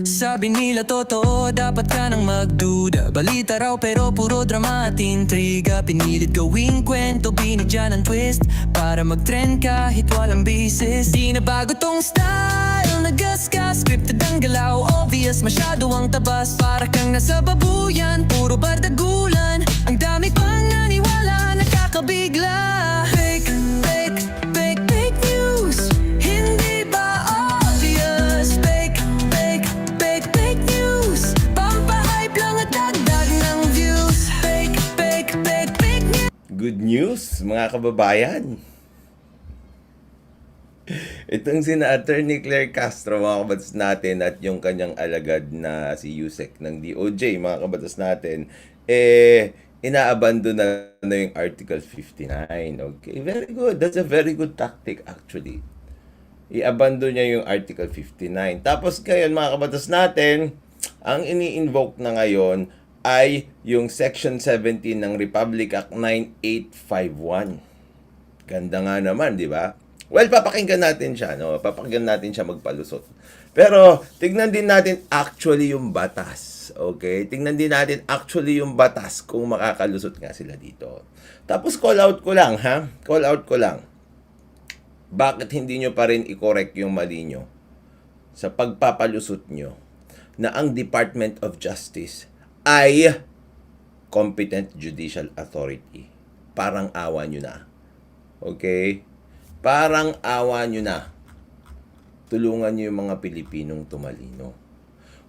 Sabi nila totoo, dapat ka nang magduda. Balita raw pero puro drama at intriga. Pinilit gawing kwento, binigyan ng twist para mag-trend kahit walang basis. Di na bago tong style, nagasgas, scripted ang galaw. Obvious, masyado ang tabas, para kang nasa babuyan, puro bardagulan. Ang dami pang naniwala, nakakabigla. Fake, fake, fake, fake news. Hindi ba obvious? Fake, fake, fake, fake news. Pampahype lang at dagdag ng views. Fake, fake, fake, fake news. Good news, mga kababayan. Itong sina Attorney Claire Castro, mga kabatas natin, at yung kanyang alagad na si Yusek ng DOJ, mga kabatas natin, inaabandon na yung Article 59. Okay, very good. That's a very good tactic actually. I-abandon niya yung Article 59. Tapos ngayon, mga kabatas natin, ang ini-invoke na ngayon ay yung Section 17 ng Republic Act 9851. Ganda nga naman, di ba? Well, papakinggan natin siya, no? Papakinggan natin siya magpalusot. Pero, tignan din natin actually yung batas. Okay? Tignan din natin actually yung batas kung makakalusot nga sila dito. Tapos, call out ko lang, ha? Call out ko lang. Bakit hindi nyo pa rin i-correct yung mali nyo sa pagpapalusot nyo na ang Department of Justice ay competent judicial authority? Parang awa nyo na. Okay? Parang awa nyo na. Tulungan nyo yung mga Pilipinong tumalino.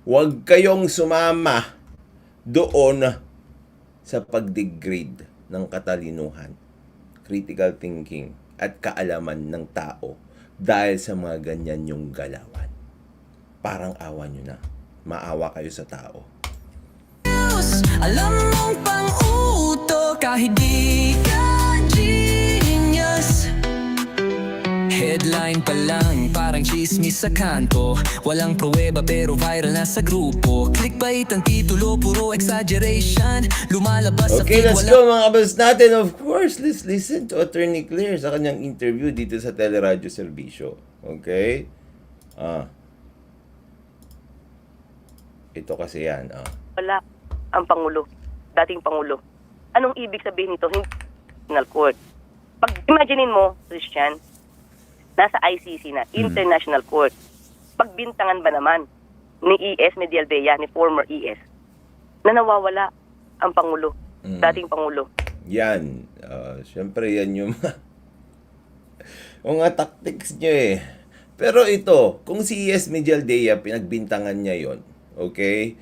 Huwag kayong sumama doon sa pagdegrade ng katalinuhan, critical thinking, at kaalaman ng tao dahil sa mga ganyan yung galawan. Parang awa nyo na. Maawa kayo sa tao. Alam mong pang-uto kahit di ka genius. Headline pa lang, parang chismis sa kanto. Walang pruweba pero viral na sa grupo. Clickbait ang titulo, puro exaggeration. Lumalabas sa Okay, feed, let's go mga kabas natin. Of course, let's listen to Attorney Claire sa kanyang interview dito sa Teleradyo Serbisyo. Okay? Ito kasi yan. Wala ang Pangulo, dating Pangulo. Anong ibig sabihin nito? Hindi National Court. Pag imaginein mo, Christian, nasa ICC na, International Court. Pagbintangan ba naman ni ES Medialbea, ni former ES, na nawawala ang Pangulo, dating Pangulo? Yan. Siyempre, yan yung mga tactics nyo eh. Pero ito, kung si ES Medialdea, pinagbintangan niya yon, okay,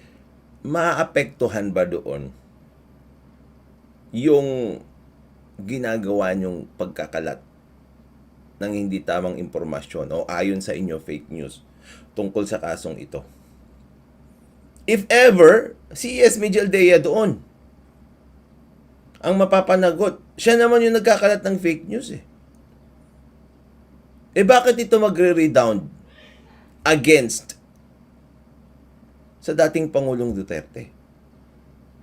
maapektuhan ba doon yung ginagawa nyong pagkakalat ng hindi tamang impormasyon o ayon sa inyo fake news tungkol sa kasong ito? If ever, si ES Medialdea doon ang mapapanagot. Siya naman yung nagkakalat ng fake news eh. Bakit ito magre-redound against sa dating Pangulong Duterte?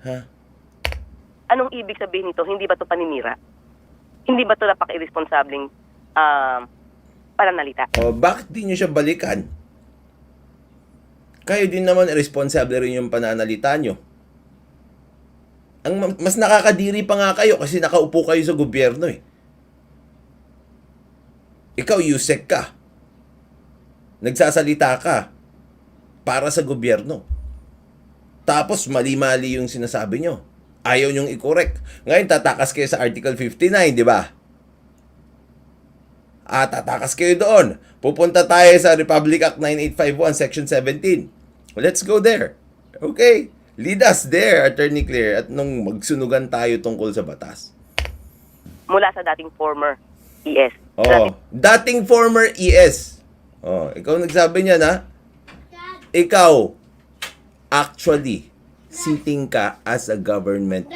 Ha? Anong ibig sabihin nito? Hindi ba ito paninira? Hindi ba ito napaka-irresponsableng pananalita? O bakit di nyo siya balikan? Kayo din naman irresponsible rin yung pananalita nyo. Mas nakakadiri pa nga kayo kasi nakaupo kayo sa gobyerno eh. Ikaw, Yusek ka. Nagsasalita ka para sa gobyerno. Tapos mali-mali yung sinasabi nyo. Ayaw nyong i-correct. Ngayon, tatakas kayo sa Article 59, di ba? Tatakas kayo doon. Pupunta tayo sa Republic Act 9851, Section 17. Let's go there. Okay? Lead us there, Attorney Claire, at nung magsunugan tayo tungkol sa batas. Mula sa dating former ES. Dating former ES. Ikaw nagsabi niya na, ikaw, actually, sitting ka as a government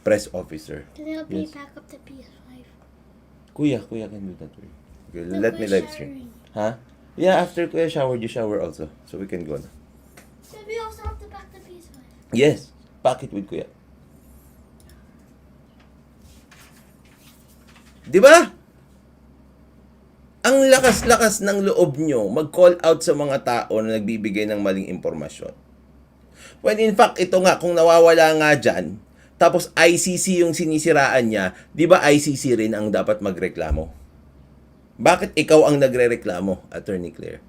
press officer. Can you help me pack up the PS5? Kuya can do that. Okay, let me live stream. Huh? Yeah, after Kuya showered, you shower also. So we can go na. So we also have to pack the PS5. Yes, pack it with Kuya. Di ba? ang lakas-lakas ng loob nyo mag-call out sa mga tao na nagbibigay ng maling impormasyon. When in fact, ito nga, kung nawawala nga dyan, tapos ICC yung sinisiraan niya, di ba ICC rin ang dapat magreklamo? Bakit ikaw ang nagre-reklamo, Attorney Claire?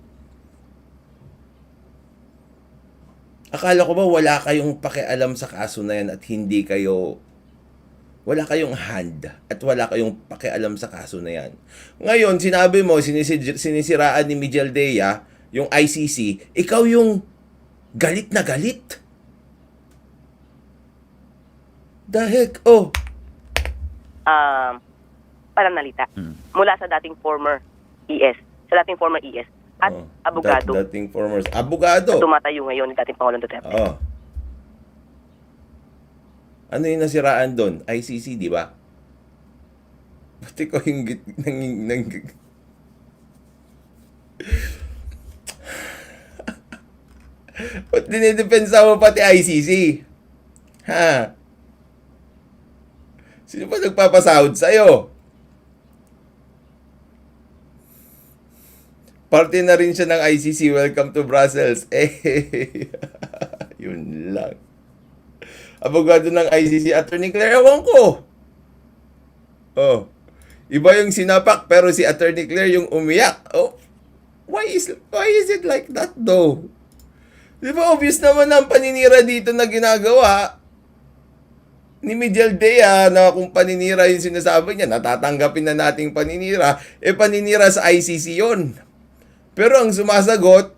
Akala ko ba wala kayong pakialam sa kaso na yan at wala kayong hand at wala kayong pakialam sa kaso na yan. Ngayon, sinabi mo, sinisiraan ni Miguel Dea, yung ICC, ikaw yung galit na galit. The heck? Oh. Pananalita mula sa dating former ES. Sa dating former ES. At abogado. Dating former abogado. Na tumatayo ngayon ni dating Pangulong Duterte. Oh. Ano yung nasiraan doon? ICC, di ba? Pati ko yung Ba't dinidepensa mo pati ICC? Ha? Sino ba nagpapasahod sa'yo? Parte na rin siya ng ICC. Welcome to Brussels. Yun lang. Abogado ng ICC, Attorney Claire, ewan ko. Oh. Iba yung sinapak, pero si Attorney Claire yung umiyak. Oh. Why is it like that though? Di ba obvious naman ang paninira dito na ginagawa ni Miguel Dea na kung paninira yung sinasabi niya, natatanggapin na nating paninira, paninira sa ICC yon. Pero ang sumasagot,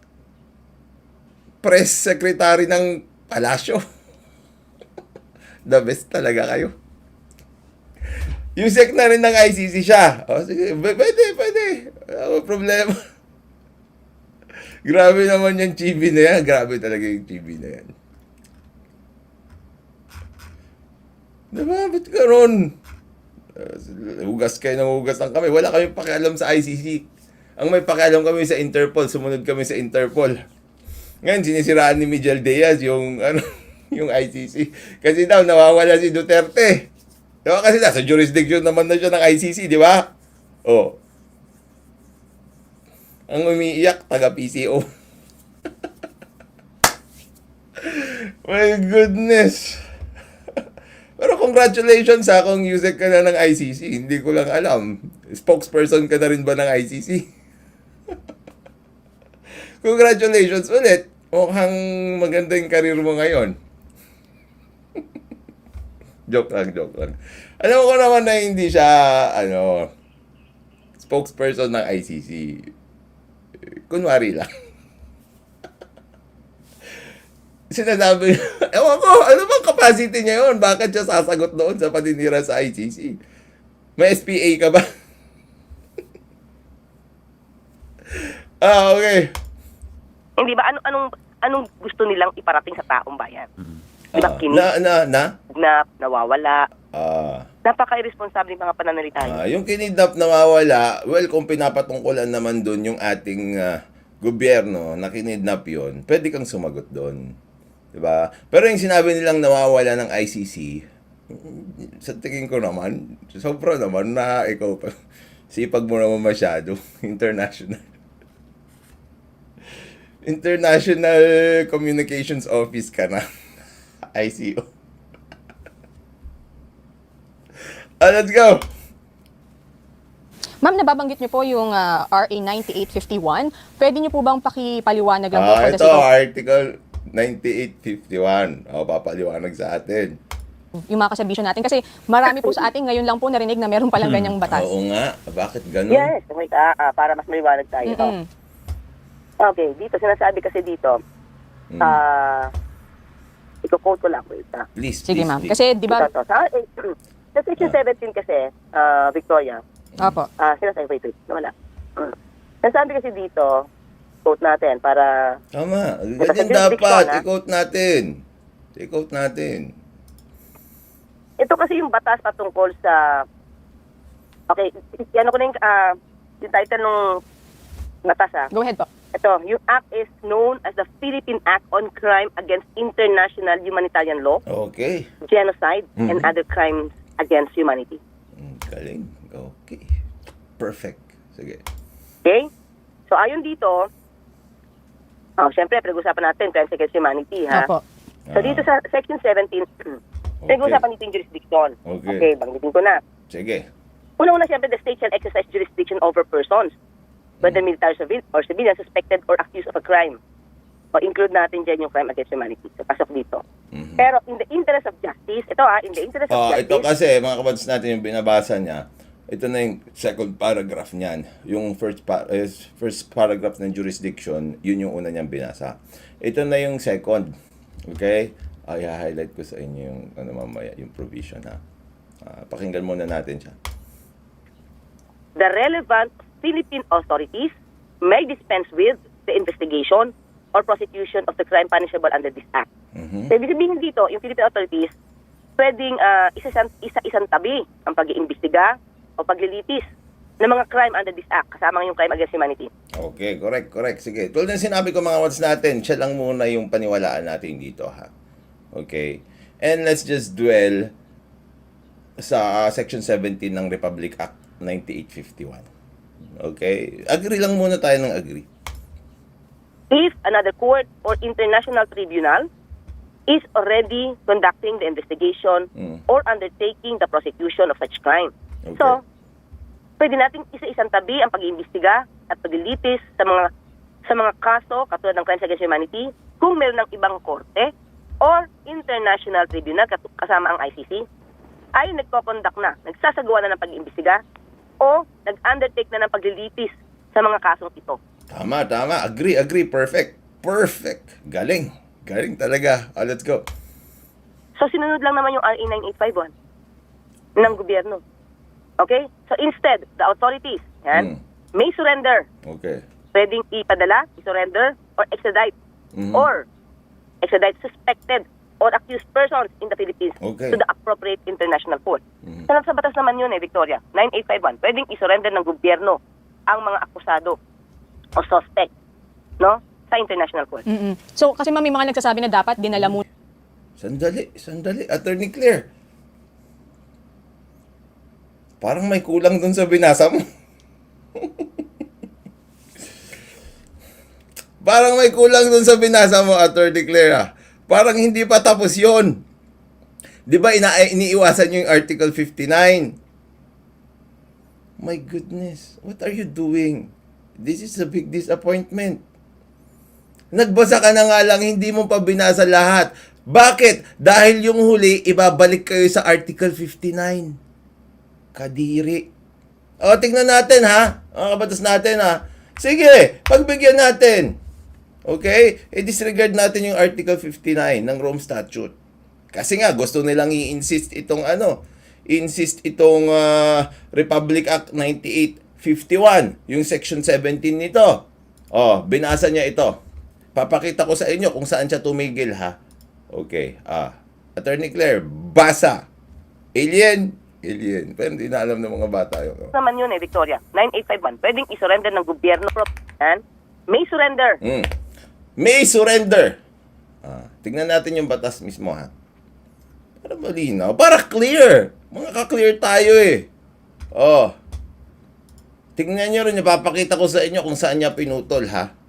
press secretary ng palasyo. The best talaga kayo. Yusek na rin ng ICC siya. O sige, pwede. Wala problema. Grabe naman yung chibi na yan. Grabe talaga yung chibi na yan. Diba? Ba't ganon? Hugas kayo ng hugas lang kami. Wala kami pakialam sa ICC. Ang may pakialam kami sa Interpol. Sumunod kami sa Interpol. Ngayon, sinisiraan ni Miguel Diaz yung, yung ICC. Kasi daw, nawawala si Duterte. Diba? Kasi nasa jurisdiction naman na siya ng ICC, di ba? Oh. Ang umiiyak, taga-PCO. My goodness. Pero congratulations ha kung Yusek ka na ng ICC. Hindi ko lang alam. Spokesperson ka na rin ba ng ICC? Congratulations ulit. Mukhang maganda yung karir mo ngayon. Joke lang. Alam ko naman na hindi siya, spokesperson ng ICC. Kunwari lang. Sinasabi, ewan ko, ano bang capacity niya yun? Bakit siya sasagot doon sa paninira sa ICC? May SPA ka ba? Okay. Hindi ba anong gusto nilang iparating sa taong bayan? Di ba nawawala. Napaka-irresponsible ng mga pananalita niya. Yung kinidnap nawawala, well, kung pinapatungkulan naman doon yung ating gobyerno na kinidnap yun, pwede kang sumagot doon. Diba? Pero yung sinabi nilang nawawala ng ICC, sa tingin ko naman, sobra naman na ikaw pa. Sipag mo naman masyado. International Communications Office ka na. ICO. Let's go! Ma'am, nababanggit niyo po yung RA 9851. Pwede niyo po bang pakipaliwanag lang po? Ito, Article 9851. Papaliwanag sa atin. Yung mga kasabisyo natin. Kasi marami po sa atin ngayon lang po narinig na meron palang ganyang batas. Oo nga. Bakit ganun? Yes, wait, para mas maliwanag tayo. Mm-mm. Okay, dito, sinasabi kasi dito, iko-quote ko lang, wait. Please, Sige, ma'am. please. Kasi, di ba... Sa section 17 kasi, Victoria, Opo. sinasabi, wait, nawala. Nasabi kasi dito, quote natin, para... Tama. Sa Ganyan jurisdiction, dapat. I-quote natin. Ito kasi yung batas patungkol sa... Okay, ano ko na yung title ng batas, Go ahead po. Ito, yung act is known as the Philippine Act on Crime Against International Humanitarian Law, Okay. Genocide, and other crimes against humanity. Galing. Okay. Perfect. Sige. Okay? So, ayon dito, syempre, pinag-usapan natin crimes against humanity, ha? Opo. So, dito sa Section 17, pinag-usapan dito yung jurisdiction. Okay. Banggitin ko na. Sige. Una-una, siyempre, the state shall exercise jurisdiction over persons, whether military or civilian, suspected or accused of a crime. O include natin dyan yung crime against humanity. So, pasok dito. Pero in the interest of justice, ito in the interest of justice, Ito kasi, mga kabatas natin, yung binabasa niya, ito na yung second paragraph niyan. Yung first paragraph ng jurisdiction, yun yung una niyang binasa. Ito na yung second. Okay? I-highlight ko sa inyo yung, mamaya, yung provision, ha? Pakinggan muna natin siya. the relevant Philippine authorities may dispense with the investigation or prosecution of the crime punishable under this act. So, ibig sabihin dito, yung Philippine authorities, pwedeng isa-isang tabi ang pag-iimbestiga o paglilitis ng mga crime under this act, kasama yung crime against humanity. Okay, correct. Sige. Tulad ng sinabi ko mga wats natin, siya lang muna yung paniwalaan natin dito, ha? Okay? And let's just dwell sa Section 17 ng Republic Act 9851. Okay? Agree lang muna tayo ng agree. If another court or international tribunal is already conducting the investigation or undertaking the prosecution of such crime. Okay. So, pwede nating isa-isang tabi ang pag-iimbestiga at paglilitis sa mga kaso katulad ng crimes against humanity kung meron ng ibang korte or international tribunal kasama ang ICC ay nagko-conduct na, nagsasagawa na ng pag-iimbestiga o nag-undertake na ng paglilitis sa mga kasong ito. Tama. Agree. Perfect. Galing talaga. Let's go. So, sinunod lang naman yung RA 9851 ng gobyerno. Okay? So, instead, the authorities may surrender. Okay. Pwedeng ipadala, i-surrender, or extradite. Or extradite suspected or accused persons in the Philippines Okay. to the appropriate international court. So, sa batas naman yun Victoria. 9851. Pwedeng i-surrender ng gobyerno ang mga akusado o suspect, no? Sa international court. So, kasi may mga nagsasabi na dapat dinala mo. Sandali. Attorney Claire. Parang may kulang dun sa binasa mo. Parang may kulang dun sa binasa mo, Attorney Claire, ha? Parang hindi pa tapos yon. Di ba iniiwasan nyo yung Article 59? My goodness, what are you doing? This is a big disappointment. Nagbasa ka na nga lang, hindi mo pa binasa lahat. Bakit? Dahil yung huli, ibabalik kayo sa Article 59. Kadiri. O, tingnan natin, ha? Mga kabatas natin, ha? Sige, pagbigyan natin. Okay? I-disregard natin yung Article 59 ng Rome Statute. Kasi nga, gusto nilang i-insist itong Republic Act 9851, yung Section 17 nito. Oh, binasa niya ito. Papakita ko sa inyo kung saan siya tumigil, ha? Okay. Attorney Claire, basa. Alien. Pero hindi na alam ng mga bata yun. Naman yun Victoria. 9851. Pwedeng i-surrender ng gobyerno. May surrender. May surrender. Tignan natin yung batas mismo, ha? Para malinaw. Para clear. Mga ka-clear tayo, eh. Oh. Tignan nyo rin, papakita ko sa inyo kung saan niya pinutol, ha?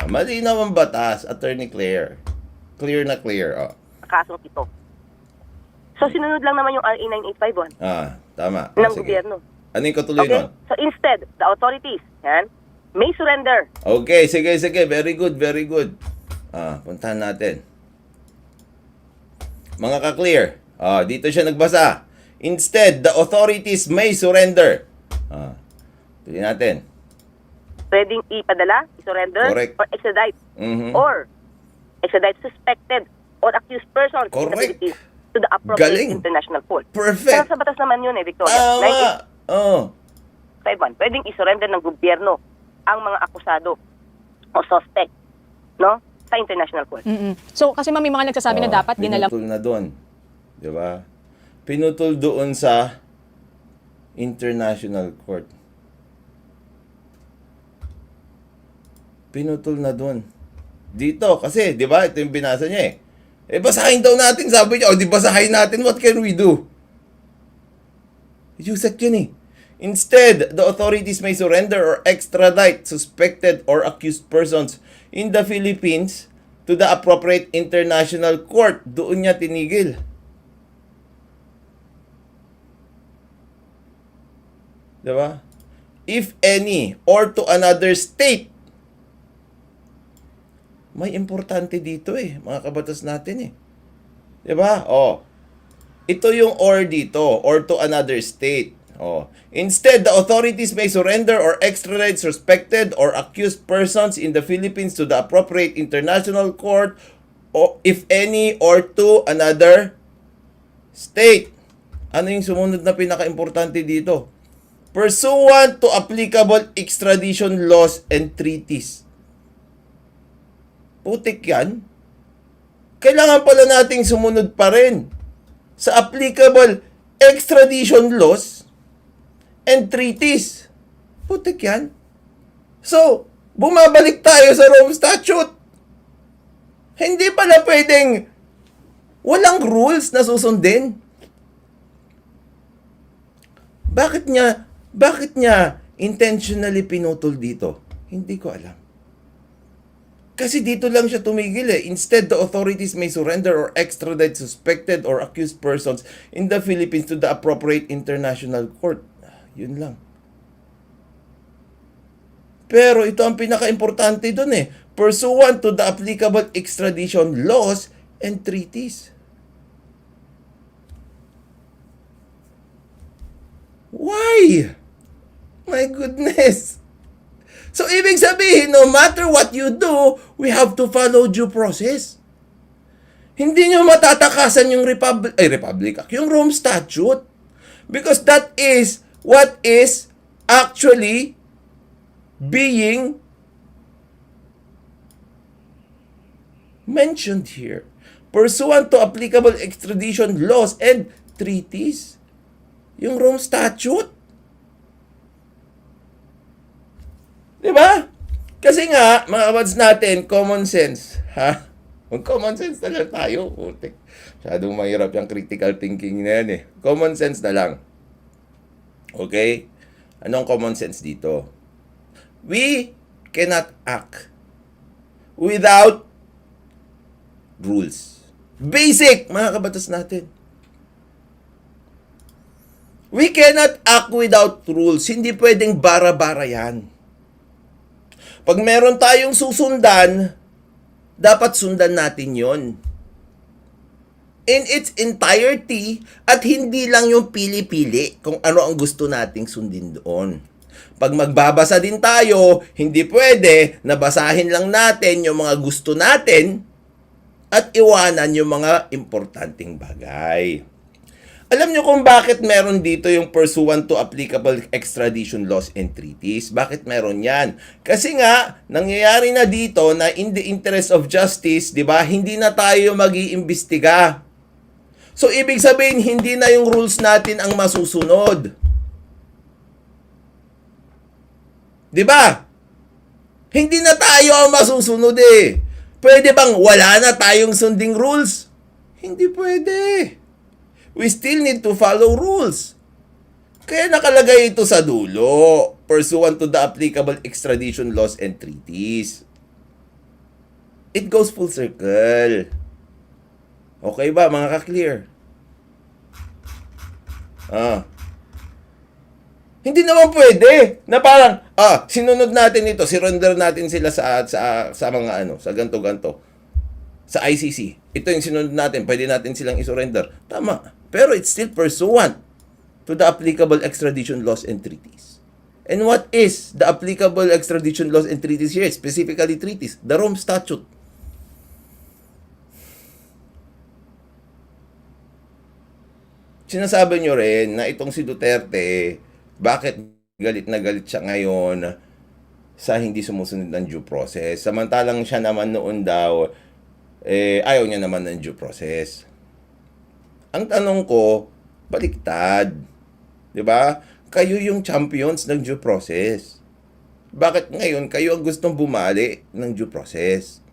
Malinaw ang batas, Attorney Claire. Clear na clear, oh. Kasong ito. So, sinunod lang naman yung RA 9851 Tama. ng Sige. gobyerno. Ano yung katuloy Okay? nun? So, instead, the authorities may surrender. Okay, sige. Very good. Puntahan natin. Mga ka-clear. Dito siya nagbasa. Instead, the authorities may surrender. Tuloy natin. Pwedeng ipadala, i-surrender, Correct. or extradite. Mhm. Or extradite suspected or accused persons in the Correct. Philippines to the appropriate Galing. international court. Perfect. Pero sa batas naman yun Victoria. Tama. 9851. Pwedeng i-surrender ng gobyerno ang mga akusado o suspect, no? Sa international court. So, kasi may mga nagsasabi na dapat dinala mo. Pinutol na doon. Di ba? Pinutol doon sa international court. Pinutol na doon. Dito, kasi, di ba, ito yung binasa niya eh. Basahin daw natin, sabi niya. O, di basahin natin, what can we do? Yusek yun eh. Instead, the authorities may surrender or extradite suspected or accused persons in the Philippines to the appropriate international court. Doon niya tinigil. Diba? If any, or to another state. May importante dito mga kabatas natin Diba? Ito yung or dito, or to another state. Instead, the authorities may surrender or extradite suspected or accused persons in the Philippines to the appropriate international court, or if any, or to another state. Ano yung sumunod na pinaka-importante dito? Pursuant to applicable extradition laws and treaties. Putik yan. Kailangan pala nating sumunod pa rin sa applicable extradition laws and treaties. Putik yan. So, bumabalik tayo sa Rome Statute. Hindi pala pwedeng walang rules na susundin. Bakit niya intentionally pinutol dito? Hindi ko alam. Kasi dito lang siya tumigil Instead, the authorities may surrender or extradite suspected or accused persons in the Philippines to the appropriate international court. Yun lang. Pero ito ang pinaka-importante dun Pursuant to the applicable extradition laws and treaties. Why? My goodness. So, ibig sabihin, no matter what you do, we have to follow due process. Hindi nyo matatakasan yung Republic Act, yung Rome Statute. Because that is what is actually being mentioned here. Pursuant to applicable extradition laws and treaties. Yung Rome Statute. Diba? Kasi nga, mga kabads natin, common sense. Mag-common sense na lang tayo. Putik. Masyadong mahirap yung critical thinking na yan Common sense na lang. Okay? Anong common sense dito? We cannot act without rules. Basic, mga kabatas natin. We cannot act without rules. Hindi pwedeng bara-bara yan. Pag meron tayong susundan, dapat sundan natin yon in its entirety at hindi lang yung pili-pili kung ano ang gusto nating sundin doon. Pag magbabasa din tayo, hindi pwede na basahin lang natin yung mga gusto natin at iwanan yung mga importanteng bagay. Alam nyo kung bakit meron dito yung pursuant to applicable extradition laws and treaties? Bakit meron yan? Kasi nga, nangyayari na dito na in the interest of justice, di ba, hindi na tayo mag-iimbestiga. So, ibig sabihin, hindi na yung rules natin ang masusunod. Di ba? Hindi na tayo ang masusunod Pwede bang wala na tayong sunding rules? Hindi pwede. We still need to follow rules. Kaya nakalagay ito sa dulo, pursuant to the applicable extradition laws and treaties. It goes full circle. Okay ba, mga ka-clear? Hindi naman pwede na parang, sinunod natin ito, surrender natin sila sa mga sa ganto-ganto. Sa ICC. Ito yung sinunod natin, pwede natin silang isurrender. Tama. Pero it's still pursuant to the applicable extradition laws and treaties. And what is the applicable extradition laws and treaties here? Specifically treaties. The Rome Statute. Sinasabi nyo rin na itong si Duterte, bakit galit na galit siya ngayon sa hindi sumusunod ng due process. Samantalang siya naman noon daw, ayaw niya naman ng due process. Ang tanong ko, baliktad. 'Di ba? Kayo yung champions ng due process. Bakit ngayon kayo ang gustong bumali ng due process?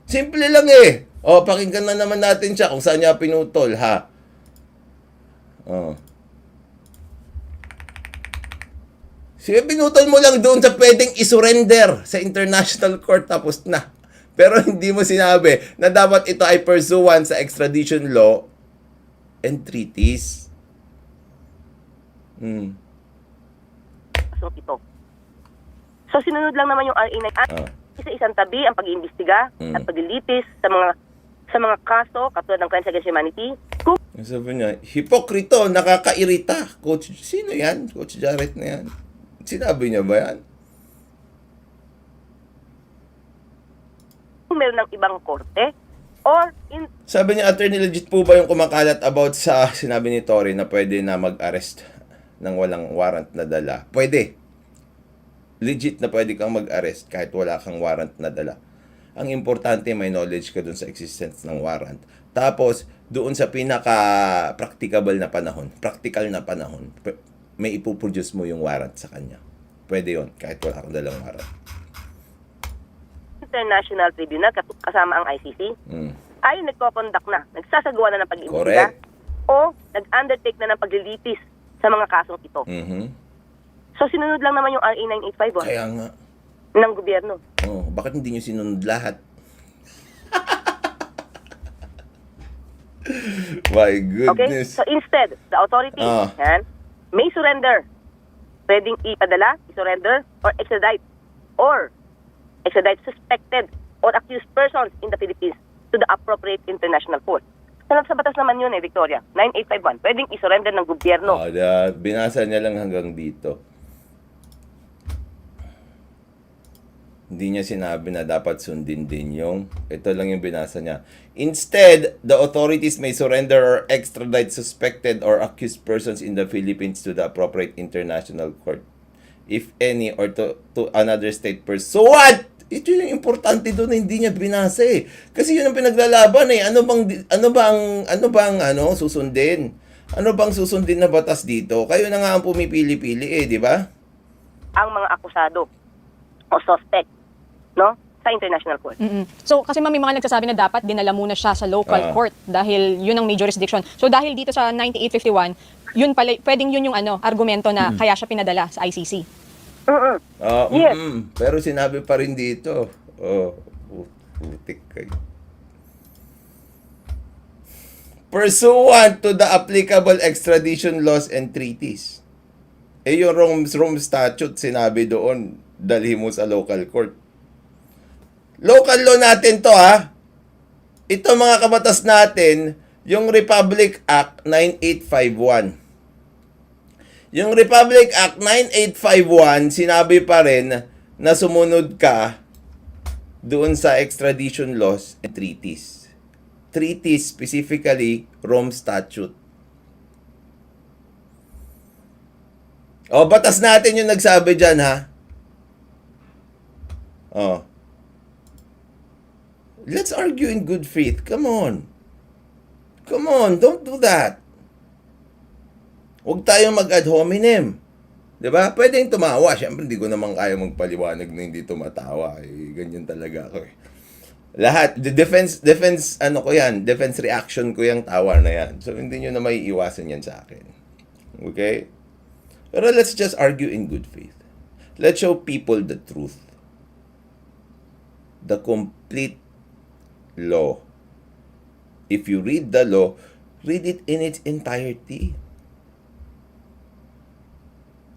Simple lang pakinggan na naman natin siya kung saan niya pinutol, Oh. Sige, pinutol mo lang doon sa pwedeng isurrender sa international court tapos na. Pero hindi mo sinabi na dapat ito ay pursuant sa extradition law and treaties. kasong ito. So sinunod lang naman yung RA 9. Isa-isang tabi ang pag-iimbestiga at paglilitis sa mga kaso katulad ng crimes against humanity. Kung Sabi niya, hipokrito, nakakairita. Coach, sino yan? Coach Jarrett na yan. Sinabi niya ba yan? meron ng ibang korte or in Sabi niya, attorney, legit po ba yung kumakalat about sa sinabi ni Tory na pwede na mag-arrest ng walang warrant na dala? Pwede. Legit na pwede kang mag-arrest kahit wala kang warrant na dala. Ang importante, may knowledge ka dun sa existence ng warrant. Tapos, doon sa pinaka-practicable na panahon, practical na panahon, may ipuproduce mo yung warrant sa kanya. Pwede yon kahit wala kang dalang warrant. international tribunal kasama ang ICC ay nagko-conduct na, nagsasagawa na ng pag-iimbestiga Correct. o nag-undertake na ng paglilitis sa mga kasong ito. So sinunod lang naman yung RA 985 Kaya nga. ng gobyerno. Oh, bakit hindi nyo sinunod lahat? My Okay? goodness. So instead, the authorities may surrender. Pwedeng ipadala, i-surrender, or extradite suspected or accused persons in the Philippines to the appropriate international court. Sa batas naman yun Victoria. 9851. Pwedeng i-surrender ng gobyerno. Binasa niya lang hanggang dito. Hindi niya sinabi na dapat sundin din yung, ito lang yung binasa niya. Instead, the authorities may surrender or extradite suspected or accused persons in the Philippines to the appropriate international court, if any, or to another state pursuant. Ito yung importante doon na hindi niya binasa eh. Kasi yun ang pinaglalaban eh. Ano bang susundin? Ano bang susundin na batas dito? Kayo na nga ang pumipili-pili eh, di ba? Ang mga akusado o suspect, no? Sa international court. So, kasi may mga nagsasabi na dapat dinala muna siya sa local court dahil yun ang may jurisdiction. So, dahil dito sa 9851, yun pala, pwedeng yun yung argumento na kaya siya pinadala sa ICC. Yes. Pero sinabi pa rin dito. Putik kayo. Pursuant to the applicable extradition laws and treaties. Yung Rome Statute, sinabi doon, dalhin mo sa local court. Local law natin to ha. Ito mga kabatas natin, yung Republic Act 9851. Yung Republic Act 9851, sinabi pa rin na sumunod ka doon sa extradition laws and treaties. Treaties, specifically, Rome Statute. Batas natin yung nagsabi dyan, ha? Let's argue in good faith. Come on. Come on, don't do that. Huwag tayong mag-ad hominem. Diba? Pwede yung tumawa. Siyempre, hindi ko naman kaya magpaliwanag na hindi tumatawa. Ganyan talaga ako. Lahat, defense reaction ko yung tawa na yan. So, hindi nyo na may iwasan yan sa akin. Okay? Pero let's just argue in good faith. Let's show people the truth. The complete law. If you read the law, read it in its entirety.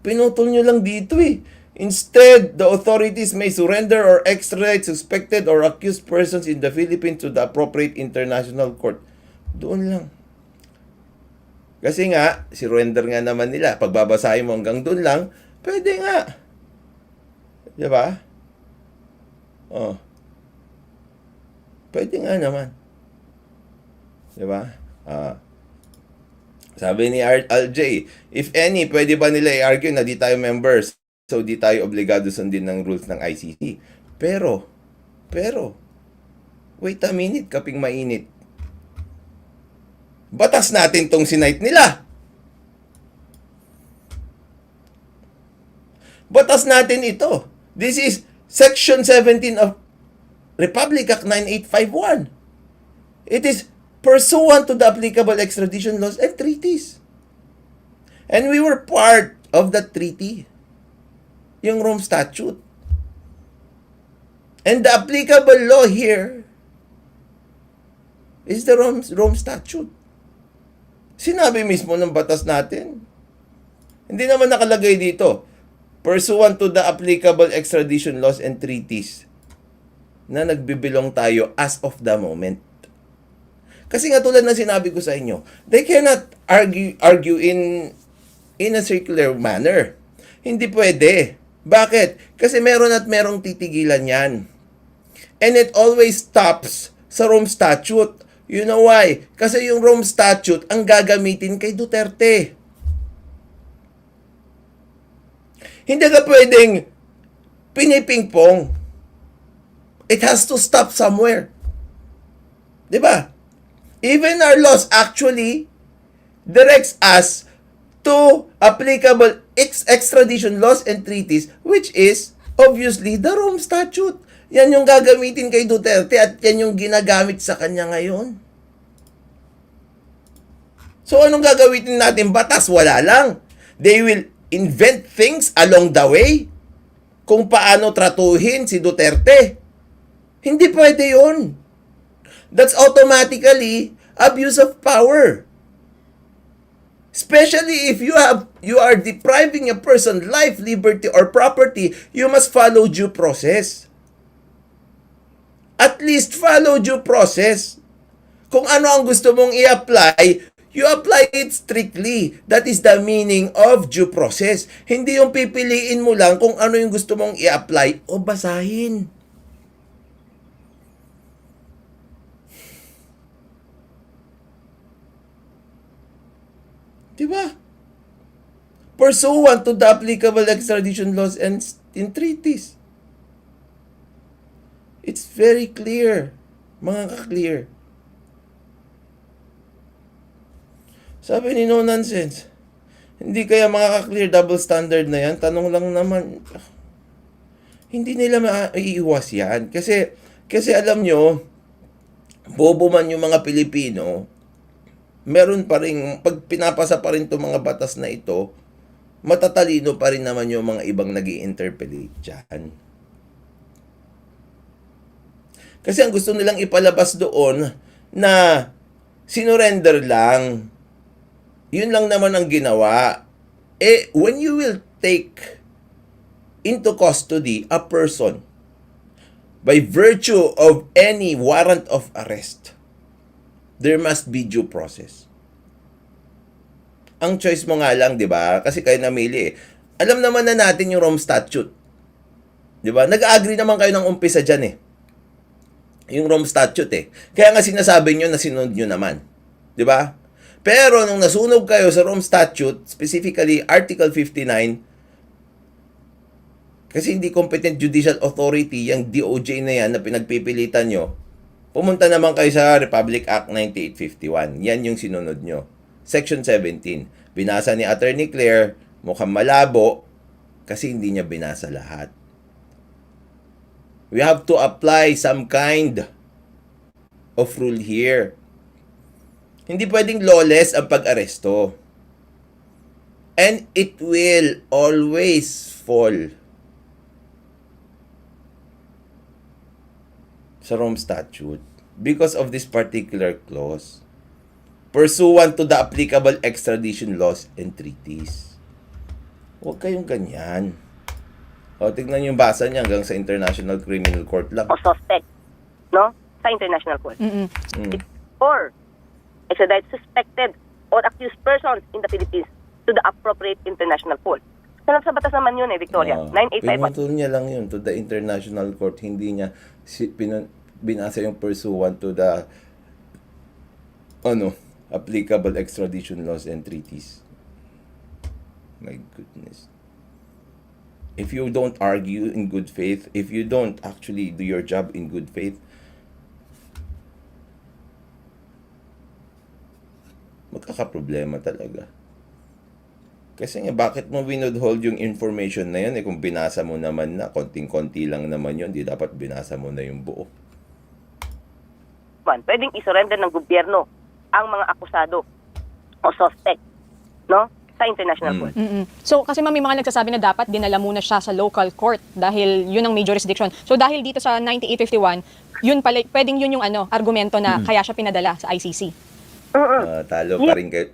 Pinutol nyo lang dito eh. Instead, the authorities may surrender or extradite suspected or accused persons in the Philippines to the appropriate international court. Doon lang. Kasi nga, surrender nga naman nila. Pagbabasahin mo hanggang doon lang, pwede nga. Diba? Pwede nga naman. Diba? Sabi ni RJ, if any, pwede ba nila i-argue na di tayo members, so di tayo obligado sundin ng rules ng ICC. Pero, wait a minute, kaping mainit. Batas natin tong sinight nila. Batas natin ito. This is Section 17 of Republic Act 9851. It is pursuant to the applicable extradition laws and treaties. And we were part of that treaty. Yung Rome Statute. And the applicable law here is the Rome Statute. Sinabi mismo ng batas natin. Hindi naman nakalagay dito, pursuant to the applicable extradition laws and treaties na nagbibilong tayo as of the moment. Kasi nga tulad ng sinabi ko sa inyo, they cannot argue in a circular manner. Hindi pwede. Bakit? Kasi meron at merong titigilan yan. And it always stops sa Rome Statute. You know why? Kasi yung Rome Statute ang gagamitin kay Duterte. Hindi ka pwedeng pinipingpong. It has to stop somewhere. Diba? Even our laws actually directs us to applicable extradition laws and treaties, which is obviously the Rome Statute. Yan yung gagamitin kay Duterte at yan yung ginagamit sa kanya ngayon. So anong gagawin natin? Batas? Wala lang. They will invent things along the way kung paano tratuhin si Duterte. Hindi pwede yun. That's automatically abuse of power. Especially if you are depriving a person life, liberty, or property, you must follow due process. At least follow due process. Kung ano ang gusto mong i-apply, you apply it strictly. That is the meaning of due process. Hindi yung pipiliin mo lang kung ano yung gusto mong i-apply o basahin. Diba? Pursuant to the applicable extradition laws and treaties. It's very clear. Mga ka-clear. Sabi ni No Nonsense, hindi kaya makaka-clear double standard na yan? Tanong lang naman. Hindi nila maiiwas yan. Kasi alam nyo, bobo man yung mga Pilipino, meron pa rin, pag pinapasa pa rin itong mga batas na ito, matatalino pa rin naman yung mga ibang nag-i-interpolate dyan. Kasi ang gusto nilang ipalabas doon na sinurrender lang. Yun lang naman ang ginawa. When you will take into custody a person by virtue of any warrant of arrest, there must be due process. Ang choice mo nga lang, di ba? Kasi kayo namili eh. Alam naman na natin yung Rome Statute. Di ba? Nag-agree naman kayo ng umpisa dyan eh. Yung Rome Statute eh. Kaya nga sinasabi nyo na sinunod nyo naman. Di ba? Pero nung nasunog kayo sa Rome Statute, specifically Article 59, kasi hindi competent judicial authority, yung DOJ na yan na pinagpipilitan nyo, pumunta naman kayo sa Republic Act 9851. Yan yung sinunod nyo. Section 17. Binasa ni Attorney Claire, mukhang malabo, kasi hindi niya binasa lahat. We have to apply some kind of rule here. Hindi pwedeng lawless ang pag-aresto. And it will always fall sa Rome Statute because of this particular clause pursuant to the applicable extradition laws and treaties. Huwag kayong ganyan. O, tignan yung basa niya hanggang sa International Criminal Court lang. O suspect, no? Sa International Court. Or extradite suspected or accused persons in the Philippines to the appropriate international court. Sa batas naman yun Victoria. 9851. Pinutol niya lang yun to the International Court. Hindi niya binasa yung pursuant to the applicable extradition laws and treaties. My goodness. If you don't argue in good faith, if you don't actually do your job in good faith, magkakaproblema talaga. Kasi nga, bakit mo withhold yung information na yan? Kung binasa mo naman na, konting-konti lang naman yun, di dapat binasa mo na yung buo. Pwedeng isurrender ng gobyerno ang mga akusado o suspect, no? Sa sa international court. So kasi may mga nagsasabi na dapat dinala muna siya sa local court dahil yun ang may jurisdiction. So dahil dito sa 9851, yun pala, pwedeng yun yung argumento na kaya siya pinadala sa ICC. Talo pa rin kayo.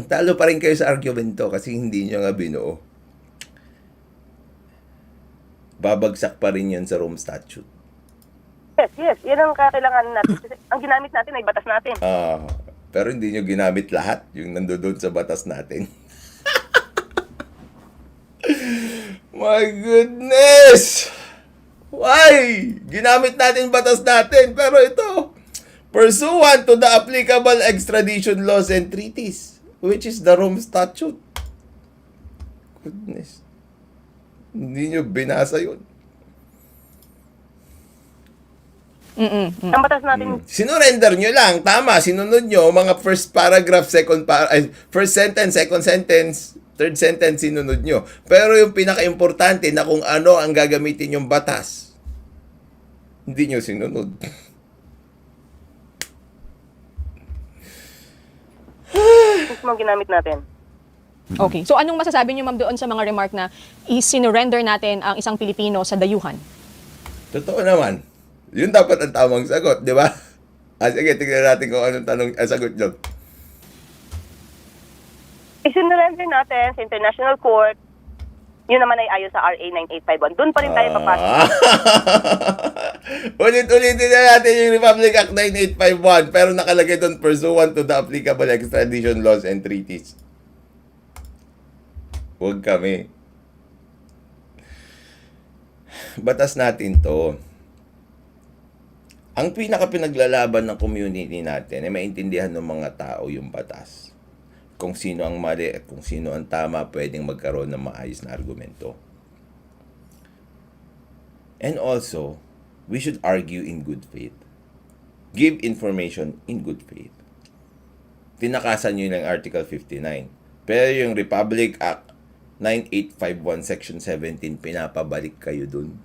Talo pa rin kayo sa argumento kasi hindi nyo nga binuo. Babagsak pa rin yun sa Rome Statute. Yes. Yan ang kakailangan natin. Kasi ang ginamit natin ay batas natin. Pero hindi nyo ginamit lahat yung nandoon sa batas natin. My goodness! Why? Ginamit natin batas natin. Pero ito, pursuant to the applicable extradition laws and treaties, which is the Rome Statute. Goodness. Hindi nyo binasa yun. Ang batas natin, Sinurrender nyo lang. Tama, sinunod nyo. Mga first paragraph, first sentence, second sentence, third sentence, sinunod nyo. Pero yung pinaka-importante na kung ano ang gagamitin yung batas, hindi nyo sinunod. mismo ang ginamit natin. Okay. So anong masasabi niyo ma'am doon sa mga remark na i-surrender natin ang isang Pilipino sa dayuhan? Totoo naman. Yun dapat ang tamang sagot, di ba? Sige, tignan natin kung anong sagot nyo. Isinurrender natin sa international court. Yun naman ay ayon sa RA 9851. Doon pa rin tayo papasok. Ulit-ulitin na natin yung Republic Act 9851 pero nakalagay doon pursuant to the applicable extradition laws and treaties. Huwag kami. Batas natin to. Ang pinaka-pinaglalaban ng community natin ay maintindihan ng mga tao yung batas. Kung sino ang mali at kung sino ang tama, pwedeng magkaroon ng maayos na argumento. And also, we should argue in good faith. Give information in good faith. Tinakasan nyo yung Article 59. Pero yung Republic Act 9851 Section 17, pinapabalik kayo dun.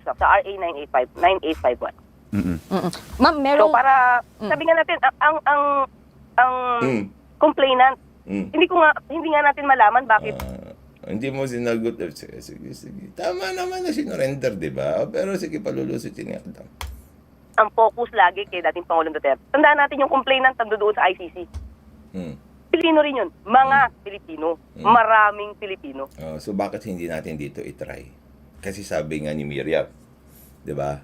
Sa RA 9851. Ma'am, So merong para sabi nga natin ang complainant hindi nga natin malaman bakit Hindi mo sinagot. Sige. Tama naman na sinurrender, di ba? Pero sige, palulusutin nga daw. ang focus lagi kay dating Pangulong Duterte. Tandaan natin yung complainant nandoon sa ICC. Pilipino rin yun. Mga Pilipino. Maraming Pilipino. So bakit hindi natin dito itry? Kasi sabi nga ni Miriam, di ba?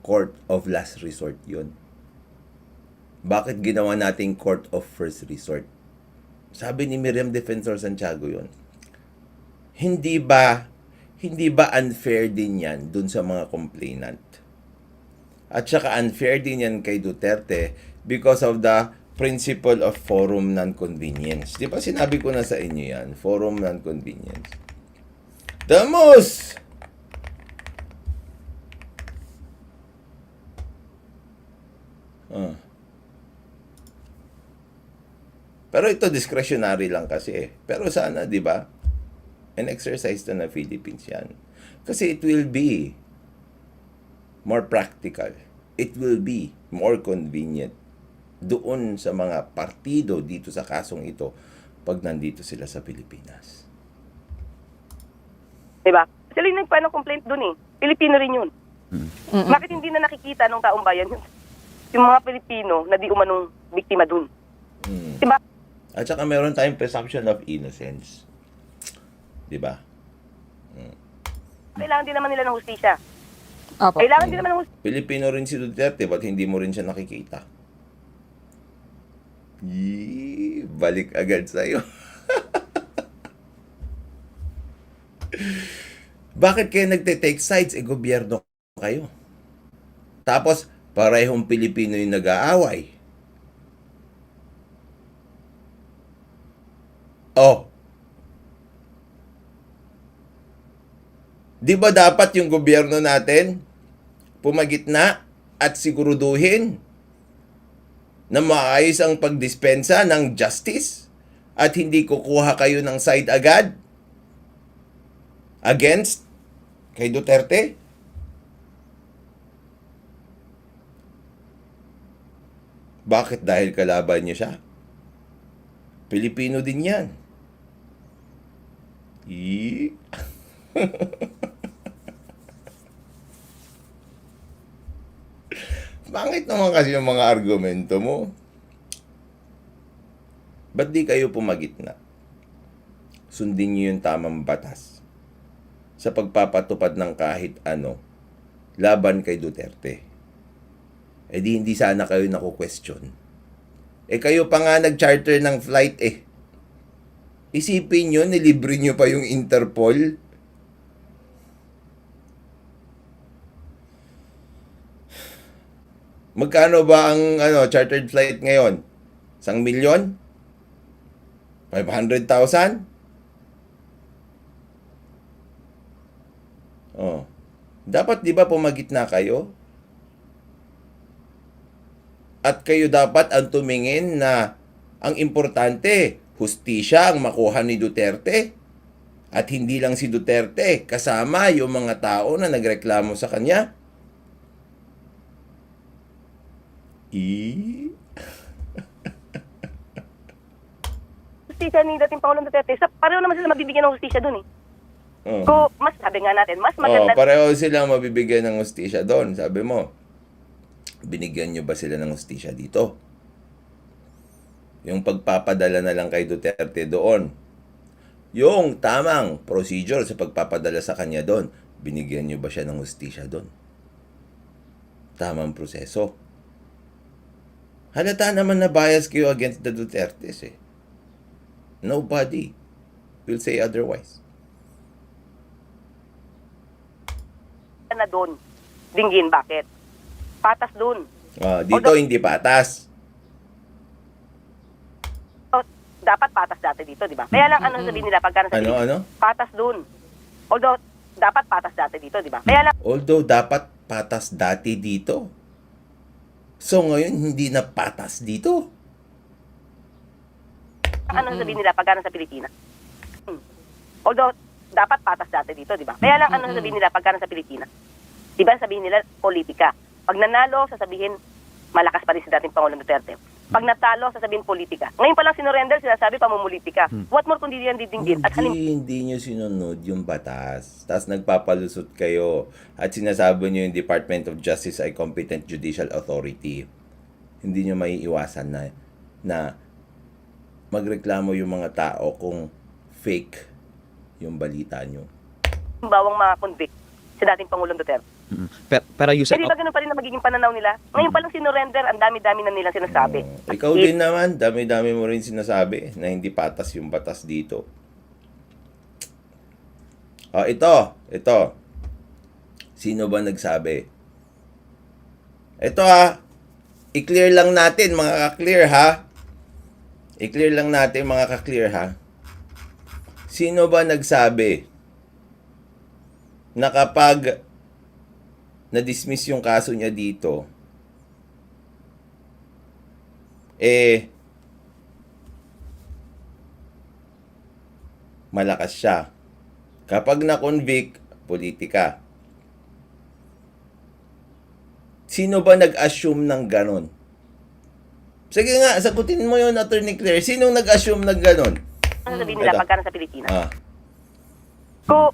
Court of last resort yun. Bakit ginawa nating court of first resort? Sabi ni Miriam Defensor Santiago yun. Hindi ba unfair din yan dun sa mga complainant? At saka unfair din yan kay Duterte because of the principle of forum non-convenience. Di ba sinabi ko na sa inyo yan? Forum non-convenience. The most Pero ito discretionary lang kasi eh. Pero sana, di ba? An exercise na Philippines yan. Kasi it will be more practical. It will be more convenient doon sa mga partido dito sa kasong ito pag nandito sila sa Pilipinas. Diba? Sila yung nagpa ng complaint dun eh. Pilipino rin yun. Bakit hindi na nakikita ng taong bayan yun? Yung mga Pilipino na di umanong biktima dun. Diba? At saka meron tayong presumption of innocence. Diba? Kailangan din naman nila ng hustisya. Opo. Kailangan din naman ng hustisya. Pilipino rin si Duterte, ba't hindi mo rin siya nakikita? Balik agad sa'yo. Bakit kayo nagte-take sides? Gobyerno kayo. Tapos, parehong Pilipino yung nag-aaway. Di ba dapat yung gobyerno natin pumagitna at siguruduhin na maayos ang pagdispensa ng justice at hindi kukuha kayo ng side agad against kay Duterte? Bakit? Dahil kalaban niyo siya? Pilipino din yan. Eee. Bakit naman kasi yung mga argumento mo? Ba't di kayo pumagitna? Sundin niyo yung tamang batas sa pagpapatupad ng kahit ano laban kay Duterte. Eh di hindi sana kayo naku-question. Eh kayo pa nga nag-charter ng flight eh. Isipin nyo, nilibre nyo pa yung Interpol. Magkano ba ang chartered flight ngayon? 1,000,000? 500,000? Oh. Dapat 'di ba pumagitna kayo? At kayo dapat ang tumingin na ang importante, hustisya ang makuha ni Duterte. At hindi lang si Duterte, kasama yung mga tao na nagreklamo sa kanya. Hustisya ni dating Pangulong Duterte, pareho naman sila mabibigyan ng hustisya dun eh. Oh. Kung mas sabi nga natin, mas Oh, maganda pareho silang mabibigyan ng hustisya doon. Sabi mo, binigyan nyo ba sila ng hustisya dito? Yung pagpapadala na lang kay Duterte doon. Yung tamang procedure sa pagpapadala sa kanya doon, binigyan nyo ba siya ng hustisya doon? Tamang proseso. Halata naman na bias kayo against the Dutertes eh. Nobody will say otherwise. na doon. Dinggin, bakit? Patas doon. Dito hindi patas. So, dapat patas dati dito, di ba? Kaya lang ano sabihin nila pagka nasa Ano? patas doon. Although, dapat patas dati dito, di ba? Kaya lang Although dapat patas dati dito. So ngayon hindi na patas dito. ano sabihin nila pagka nasa Pilipinas. Although, dapat patas dati dito, di ba? Kaya lang ano sabihin nila pagka nasa Pilipinas. Di ba sabihin nila, politika. Pag nanalo, sasabihin, malakas pa rin si dating Pangulong Duterte. Pag natalo, sasabihin politika. Ngayon pa lang sinurrender, sinasabi pamumulitika. What more kundi yan didinggin? At Hindi nyo sinunod yung batas. Tapos nagpapalusot kayo. At sinasabi nyo yung Department of Justice ay competent judicial authority. Hindi nyo maiiwasan na magreklamo yung mga tao kung fake yung balita nyo. bawang ma-convict si dating Pangulong Duterte. Pero Yusek, Pero ba ganun pa rin na magiging pananaw nila? Ngayon pa lang sinurrender, ang dami-dami na nilang sinasabi. Ikaw din naman, dami-dami mo rin sinasabi na hindi patas yung batas dito. Ito. Sino ba nagsabi? Ito i-clear lang natin mga ka-clear ha. I-clear lang natin mga ka-clear ha. Sino ba nagsabi na kapag na-dismiss yung kaso niya dito, malakas siya. Kapag na-convict, politika. Sino ba nag-assume ng ganon? Sige nga, sagutin mo yun, Attorney Claire. Sinong nag-assume ng ganon? Ano sabihin nila Ito. pagka nasa Pilipinas? Ah,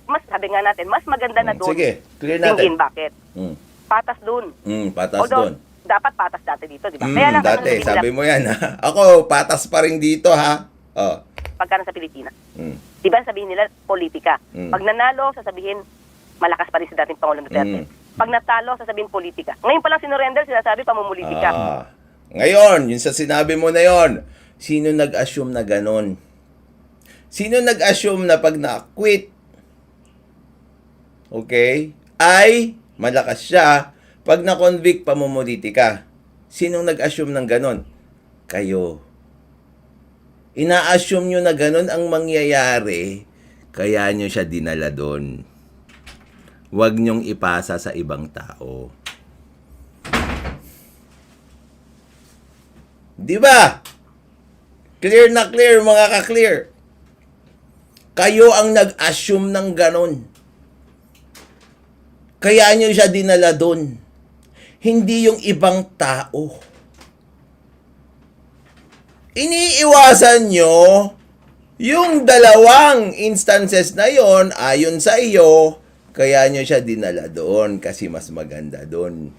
Mas sabi nga natin, mas maganda na doon. sige, clear Dinggin, natin. bakit? Mm. Patas doon. Patas Although, doon. dapat patas dati dito, di ba? Kaya lang ano Dati, sabihin nila sabi mo yan ha. Ako, patas pa rin dito ha. Oh. pagka nasa Pilipinas. Mm. Di ba sabihin nila, politika. Mm. Pag nanalo, sasabihin, malakas pa rin si dating Pangulong Duterte. Pag natalo, sasabihin politika. Ngayon pa lang sinurrender, sinasabi pamumulitika. Ngayon, yung sa sinabi mo na yon, sino nag-assume na ganon? Sino nag-assume na pag na-acquit, okay, ay malakas siya, pag na-convict, pamumulitika? Sinong nag-assume ng ganon? Kayo. Ina-assume nyo na ganon ang mangyayari, kaya nyo siya dinala doon. Huwag nyong ipasa sa ibang tao. Di ba? Clear na clear, mga ka-clear. Kayo ang nag-assume ng ganon. Kaya nyo siya dinala doon. Hindi yung ibang tao. iniiwasan nyo yung dalawang instances na yon ayon sa iyo, kaya nyo siya dinala doon kasi mas maganda doon.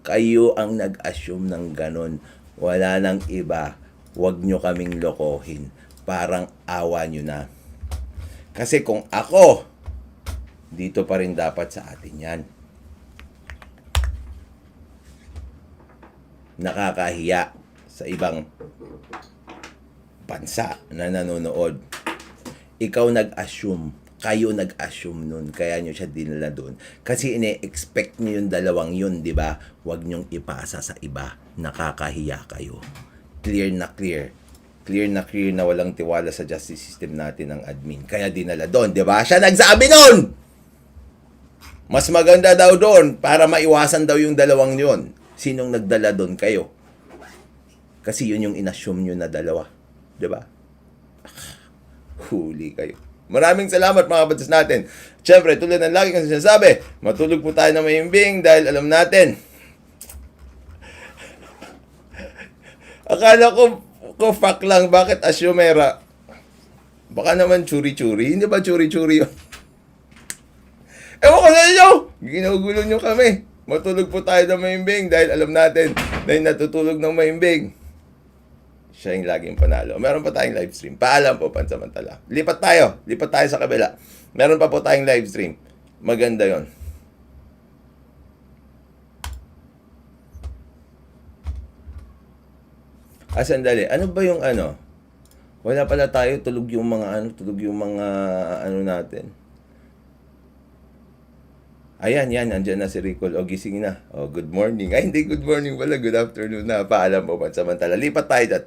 Kayo ang nag-assume ng ganon. Wala nang iba. Huwag nyo kaming lokohin. Parang awa nyo na. Kasi kung ako, dito pa rin dapat sa atin yan. Nakakahiya sa ibang bansa na nanonood. Ikaw nag-assume. Kayo nag-assume nun. Kaya nyo siya dinala doon. Kasi ine-expect nyo yung dalawang yun, di ba? Huwag nyong ipasa sa iba. Nakakahiya kayo. Clear na clear. Clear na clear na walang tiwala sa justice system natin ng admin. Kaya dinala doon, di ba? Siya nagsabi nun! Mas maganda daw doon para maiwasan daw yung dalawang yun. Sinong nagdala doon? Kayo. Kasi yun yung inassume nyo na dalawa. Di ba? Huli kayo. Maraming salamat mga kabatas natin. Siyempre, tulad ng lagi kong sinasabi, matulog po tayo na mahimbing dahil alam natin. Akala ko fuck lang, bakit asyumera? Baka naman churi-churi. Hindi ba churi-churi yun? Ewan ko sa inyo! Ginugulo nyo kami. Matulog po tayo na mahimbing dahil alam natin na yung natutulog ng mahimbing. Siya yung laging panalo. Meron pa tayong live stream. Paalam po, pansamantala. Lipat tayo sa kabila. Meron pa po tayong live stream. Maganda yon. Sandali. Ano ba yung ano? Wala pala tayo. Tulog yung mga natin. Ayan, andyan na si Ricol. O, gising na. O, good morning. Ay, hindi good morning pala. Good afternoon na. Paalam po, pansamantala. Lipat tayo dyan.